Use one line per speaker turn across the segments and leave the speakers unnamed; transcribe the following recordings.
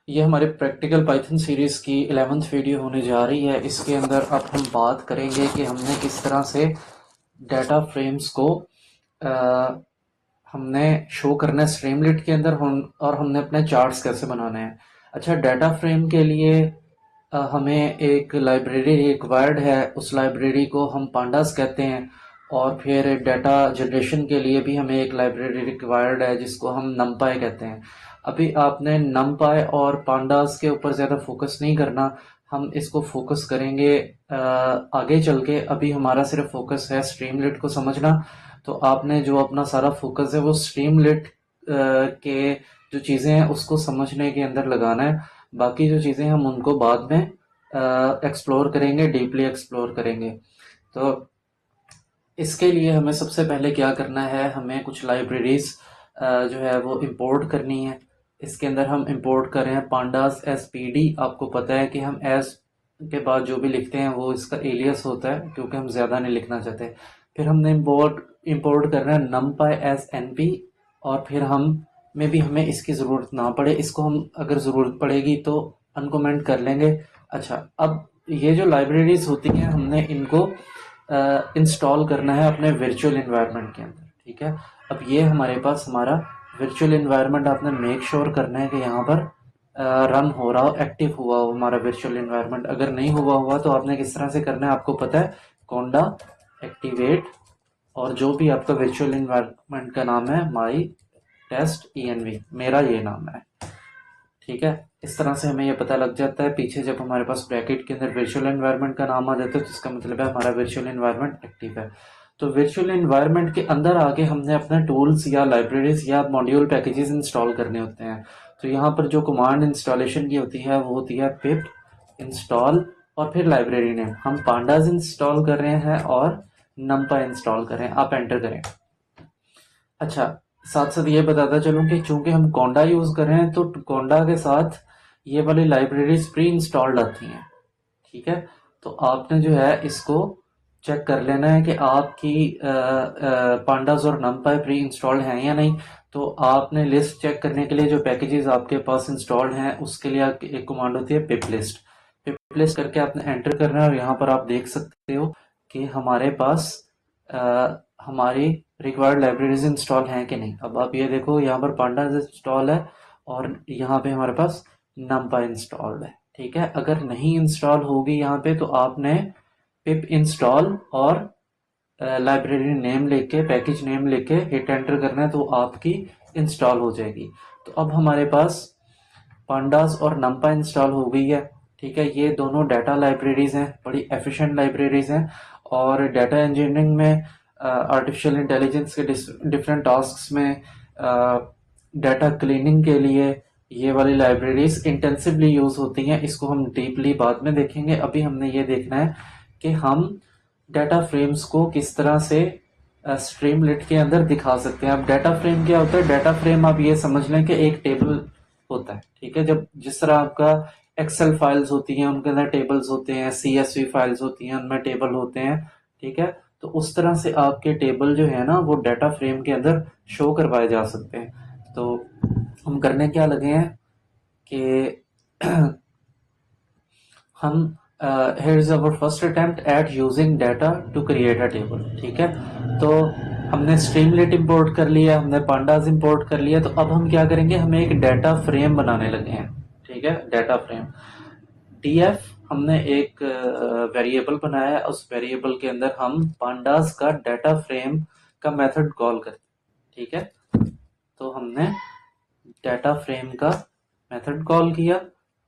ये हमारे practical Python series की 11th वीडियो होने जा रही है। इसके अंदर अब हम बात करेंगे कि हमने किस तरह से डाटा फ्रेम्स को अ, हमने शो करना है स्ट्रीमलीट के अंदर और हमने अपने चार्ट्स कैसे बनाने हैं। अच्छा, डाटा फ्रेम के लिए हमें एक लाइब्रेरी रिक्वायर्ड है। उस लाइब्रेरी को हम पांडास कहते हैं। और फिर डाटा जनरेशन के लिए भी हमें एक लाइब्रेरी रिक्वायर्ड है जिसको हम नमपाई कहते हैं। अभी आपने नमपाई और पांडास के ऊपर ज़्यादा फोकस नहीं करना। हम इसको फोकस करेंगे आगे चल के। अभी हमारा सिर्फ फोकस है स्ट्रीमलीट को समझना। तो आपने जो अपना सारा फोकस है वो स्ट्रीमलीट के जो चीज़ें हैं उसको समझने के अंदर लगाना है। बाकी जो चीज़ें हम उनको बाद में एक्सप्लोर करेंगे, डीपली एक्सप्लोर करेंगे। तो इसके लिए हमें सबसे पहले क्या करना है, हमें कुछ लाइब्रेरीज जो है वो इंपोर्ट करनी है। इसके अंदर हम इंपोर्ट कर रहे हैं पांडास एस पी डी। आपको पता है कि हम एस के बाद जो भी लिखते हैं वो इसका एलियस होता है, क्योंकि हम ज़्यादा नहीं लिखना चाहते। फिर हमने इंपोर्ट कर रहे हैं नमपाई एस एन पी। और फिर हम में भी हमें इसकी ज़रूरत ना पड़े, इसको हम अगर ज़रूरत पड़ेगी तो अनकमेंट कर लेंगे। अच्छा, अब ये जो लाइब्रेरीज होती हैं हमने इनको इंस्टॉल करना है अपने वर्चुअल इन्वायरमेंट के अंदर। ठीक है, अब ये हमारे पास हमारा वर्चुअल इन्वायरमेंट आपने मेक श्योर करना है कि यहाँ पर रन हो रहा हो, एक्टिव हुआ हो हमारा वर्चुअल इन्वायरमेंट। अगर नहीं हुआ हुआ तो आपने किस तरह से करना है आपको पता है, कोंडा एक्टिवेट और जो भी आपका वर्चुअल इन्वायरमेंट का नाम है माई टेस्ट ENV, मेरा ये नाम है। ठीक है, इस तरह से हमें ये पता लग जाता है। पीछे जब हमारे पास ब्रैकेट के अंदर वर्चुअल एनवायरनमेंट का नाम आ जाता है तो इसका मतलब है हमारा वर्चुअल एनवायरनमेंट एक्टिव है। तो वर्चुअल एनवायरनमेंट के अंदर आके हमने अपने टूल्स या लाइब्रेरीज या मॉड्यूल पैकेजेस इंस्टॉल करने होते हैं। तो यहाँ पर जो कमांड इंस्टॉलेशन की होती है वो होती है पिप इंस्टॉल और फिर लाइब्रेरी नेम। हम पांडास इंस्टॉल कर रहे हैं और नमपा इंस्टॉल कर रहे हैं। आप एंटर करें। अच्छा, साथ साथ ये बताता चलूं कि चूंकि हम कोंडा यूज कर रहे हैं तो कोंडा के साथ ये वाली लाइब्रेरीज प्री इंस्टॉल्ड आती हैं। ठीक है, तो आपने जो है इसको चेक कर लेना है कि आपकी पांडास और नमपाई प्री इंस्टॉल्ड हैं या नहीं। तो आपने लिस्ट चेक करने के लिए जो पैकेजेस आपके पास इंस्टॉल्ड हैं उसके लिए एक कमांड होती है पिप लिस्ट। पिप लिस्ट करके आपने एंटर करना है और यहाँ पर आप देख सकते हो कि हमारे पास हमारी रिक्वायर्ड लाइब्रेरीज इंस्टॉल हैं कि नहीं। अब आप ये देखो, यहाँ पर पांडास इंस्टॉल है और यहाँ पे हमारे पास नमपाई इंस्टॉल्ड है। ठीक है, अगर नहीं इंस्टॉल होगी यहाँ पे तो आपने पिप इंस्टॉल और लाइब्रेरी नेम लेके पैकेज नेम लेके हिट एंटर करना है तो आपकी इंस्टॉल हो जाएगी। तो अब हमारे पास पांडास और नमपा इंस्टॉल हो गई है। ठीक है, ये दोनों डाटा लाइब्रेरीज हैं, बड़ी एफिशिएंट लाइब्रेरीज हैं। और डाटा इंजीनियरिंग में आर्टिफिशियल इंटेलिजेंस के डिफरेंट टास्क्स में डाटा क्लीनिंग के लिए ये वाली लाइब्रेरीज इंटेंसिवली यूज होती हैं। इसको हम डीपली बाद में देखेंगे। अभी हमने ये देखना है कि हम डाटा फ्रेम्स को किस तरह से स्ट्रीमलीट के अंदर दिखा सकते हैं। अब डाटा फ्रेम क्या होता है, डाटा फ्रेम आप ये समझ लें कि एक टेबल होता है। ठीक है, जब जिस तरह आपका एक्सेल फाइल्स होती हैं उनके अंदर टेबल्स होते हैं, CSV फाइल्स होती हैं उनमें टेबल होते हैं। ठीक है, तो उस तरह से आपके टेबल जो है ना वो डाटा फ्रेम के अंदर शो करवाए जा सकते हैं। तो हम करने क्या लगे हैं कि हम here is our first attempt at using data to create a table। ठीक है, तो हमने स्ट्रीमलीट इंपोर्ट कर लिया, हमने पांडास इंपोर्ट कर लिया। तो अब हम क्या करेंगे, हमें एक डाटा फ्रेम बनाने लगे हैं। ठीक है, डाटा फ्रेम DF हमने एक वेरिएबल बनाया है। उस वेरिएबल के अंदर हम पांडास का डाटा फ्रेम का मेथड कॉल करते हैं। ठीक है, तो हमने डाटा फ्रेम का मेथड कॉल किया।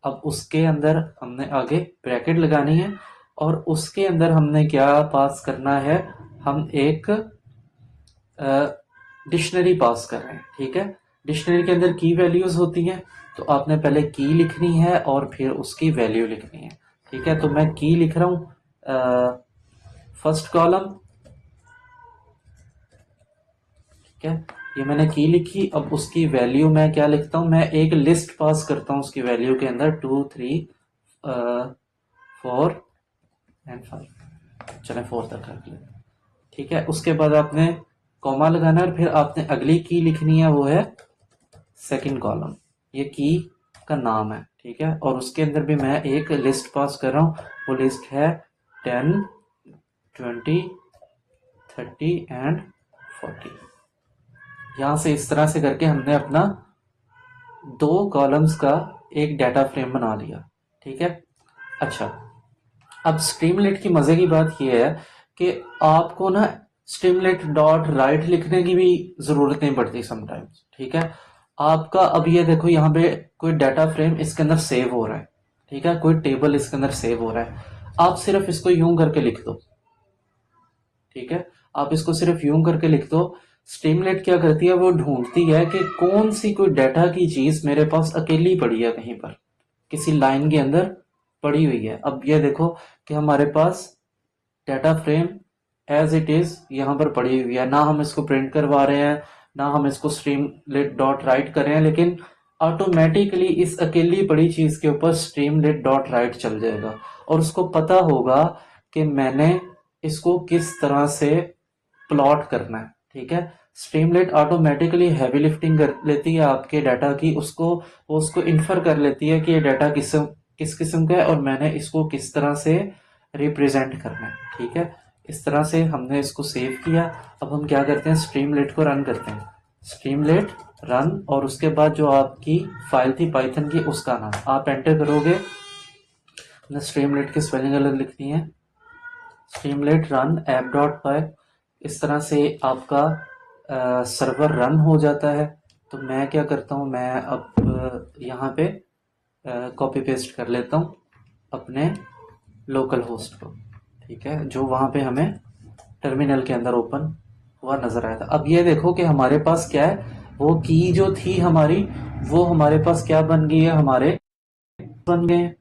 अब उसके अंदर हमने आगे ब्रैकेट लगानी है और उसके अंदर हमने क्या पास करना है, हम एक डिक्शनरी पास कर रहे हैं। ठीक है, डिक्शनरी के अंदर की वैल्यूज होती हैं। तो आपने पहले की लिखनी है और फिर उसकी वैल्यू लिखनी है। ठीक है, तो मैं की लिख रहा हूँ फर्स्ट कॉलम। ठीक है, ये मैंने की लिखी। अब उसकी वैल्यू मैं क्या लिखता हूँ, मैं एक लिस्ट पास करता हूँ उसकी वैल्यू के अंदर 2 3 4 एंड 5। चले 4 तक रख लें। ठीक है, उसके बाद आपने कॉमा लगाना है और फिर आपने अगली की लिखनी है, वो है सेकंड कॉलम। ये की का नाम है, ठीक है। और उसके अंदर भी मैं एक लिस्ट पास कर रहा हूँ, वो लिस्ट है 10, 20, 30 एंड 40। यहाँ से इस तरह से करके हमने अपना 2 कॉलम्स का एक डाटा फ्रेम बना लिया, ठीक है। अच्छा, अब स्ट्रीमलेट की मजे की बात यह है कि आपको ना स्ट्रीमलेट डॉट राइट लिखने की भी जरूरत नहीं पड़ती समटाइम्स, ठीक है। आपका अब ये देखो, यहाँ पे कोई डाटा फ्रेम इसके अंदर सेव हो रहा है, ठीक है, कोई टेबल इसके अंदर सेव हो रहा है। आप सिर्फ इसको यूं करके लिख दो, ठीक है। आप इसको सिर्फ यूं करके लिख दो। स्ट्रीमलेट क्या करती है, वो ढूंढती है कि कौन सी कोई डाटा की चीज मेरे पास अकेली पड़ी है, कहीं पर किसी लाइन के अंदर पड़ी हुई है। अब ये देखो कि हमारे पास data frame as it is यहाँ पर पड़ी हुई है, ना हम इसको प्रिंट करवा रहे हैं, ना हम इसको स्ट्रीमलेट डॉट राइट कर रहे हैं, लेकिन ऑटोमेटिकली इस अकेली पड़ी चीज के ऊपर स्ट्रीमलेट डॉट राइट चल जाएगा। और उसको पता होगा कि मैंने इसको किस तरह से प्लॉट करना है, ठीक है। स्ट्रीमलेट ऑटोमेटिकली हैवी लिफ्टिंग कर लेती है आपके डाटा की, उसको इन्फर कर लेती है कि ये डाटा किस किस्म का है और मैंने इसको किस तरह से रिप्रेजेंट करना है, ठीक है। इस तरह से हमने इसको सेव किया। अब हम क्या करते हैं, स्ट्रीमलेट को रन करते हैं। स्ट्रीमलेट रन, और उसके बाद जो आपकी फाइल थी पाइथन की, उसका नाम आप एंटर करोगे। स्ट्रीमलेट की स्पेलिंग अलग लिखनी है, स्ट्रीमलेट रन ऐप डॉट पाई। इस तरह से आपका सर्वर रन हो जाता है। तो मैं क्या करता हूँ, मैं अब यहाँ पे कॉपी पेस्ट कर लेता हूँ अपने लोकल होस्ट को, ठीक है, जो वहाँ पे हमें टर्मिनल के अंदर ओपन हुआ नजर आया था। अब ये देखो कि हमारे पास क्या है, वो की जो थी हमारी, वो हमारे पास क्या बन गई है, हमारे बन गए हैं,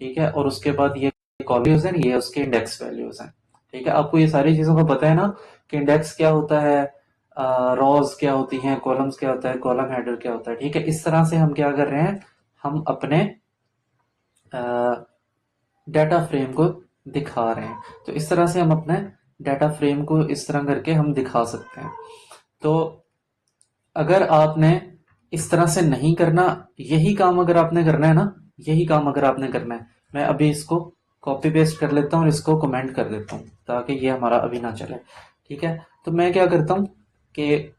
ठीक है। और उसके बाद ये कॉलम्स हैं, ये उसके इंडेक्स वैल्यूज हैं, ठीक है। आपको ये सारी चीजों का पता है ना कि इंडेक्स क्या होता है, रॉज क्या होती हैं, कॉलम्स क्या होता है, कॉलम हेडर क्या होता है, ठीक है। इस तरह से हम क्या कर रहे हैं, हम अपने डाटा फ्रेम को दिखा रहे हैं। तो इस तरह से हम अपने डाटा फ्रेम को इस तरह करके हम दिखा सकते हैं। तो अगर आपने इस तरह से नहीं करना, यही काम अगर आपने करना है ना, यही काम अगर आपने करना है, मैं अभी इसको कॉपी पेस्ट कर लेता हूँ और इसको कमेंट कर देता हूँ ताकि ये हमारा अभी ना चले, ठीक है। तो मैं क्या करता हूँ कि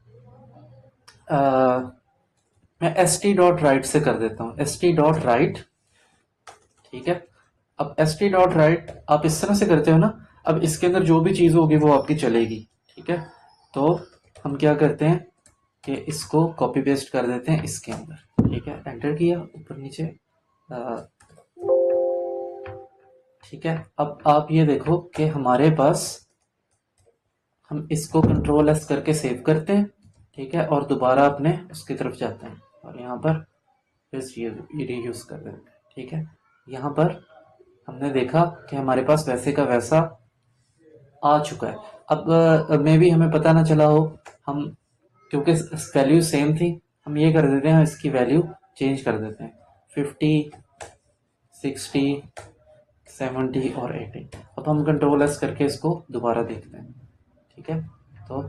मैं एस टी डॉट राइट से कर देता हूँ, एस टी डॉट राइट, ठीक है। अब एस टी डॉट राइट आप इस तरह से करते हो ना, अब इसके अंदर जो भी चीज होगी वो आपकी चलेगी, ठीक है। तो हम क्या करते हैं कि इसको कॉपी पेस्ट कर देते हैं इसके अंदर, ठीक है। एंटर किया, ऊपर नीचे, ठीक है। अब आप ये देखो कि हमारे पास, हम इसको कंट्रोल एस करके सेव करते हैं, ठीक है, और दोबारा अपने उसकी तरफ जाते हैं और यहाँ पर फिर रीयूज कर देते हैं, ठीक है। यहाँ पर हमने देखा कि हमारे पास वैसे का वैसा आ चुका है। अब मे भी हमें पता ना चला हो, हम क्योंकि वैल्यू सेम थी, हम ये कर देते हैं, इसकी वैल्यू चेंज कर देते हैं, 50, 60, 70 और 80। अब हम कंट्रोल एस करके इसको दोबारा देखते हैं, ठीक है। तो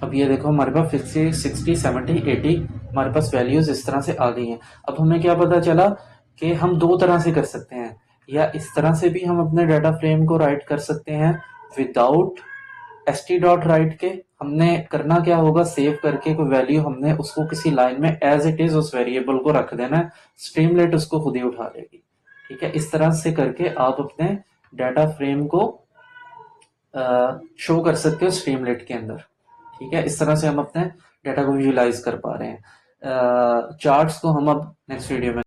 अब ये देखो हमारे पास 50, 60, 70, 80 हमारे पास वैल्यूज इस तरह से आ गई हैं। अब हमें क्या पता चला कि हम 2 तरह से कर सकते हैं, या इस तरह से भी हम अपने डाटा फ्रेम को राइट कर सकते हैं without S T dot right के। हमने करना क्या होगा, सेव करके कोई वैल्यू हमने उसको किसी लाइन में एज इट इज उस वेरिएबल को रख देना है, स्ट्रीमलेट उसको खुद ही उठा लेगी, ठीक है। इस तरह से करके आप अपने डाटा फ्रेम को शो कर सकते हो स्ट्रीमलेट के अंदर, ठीक है। इस तरह से हम अपने डाटा को विजुलाइज कर पा रहे हैं। चार्ट्स को हम अब नेक्स्ट वीडियो में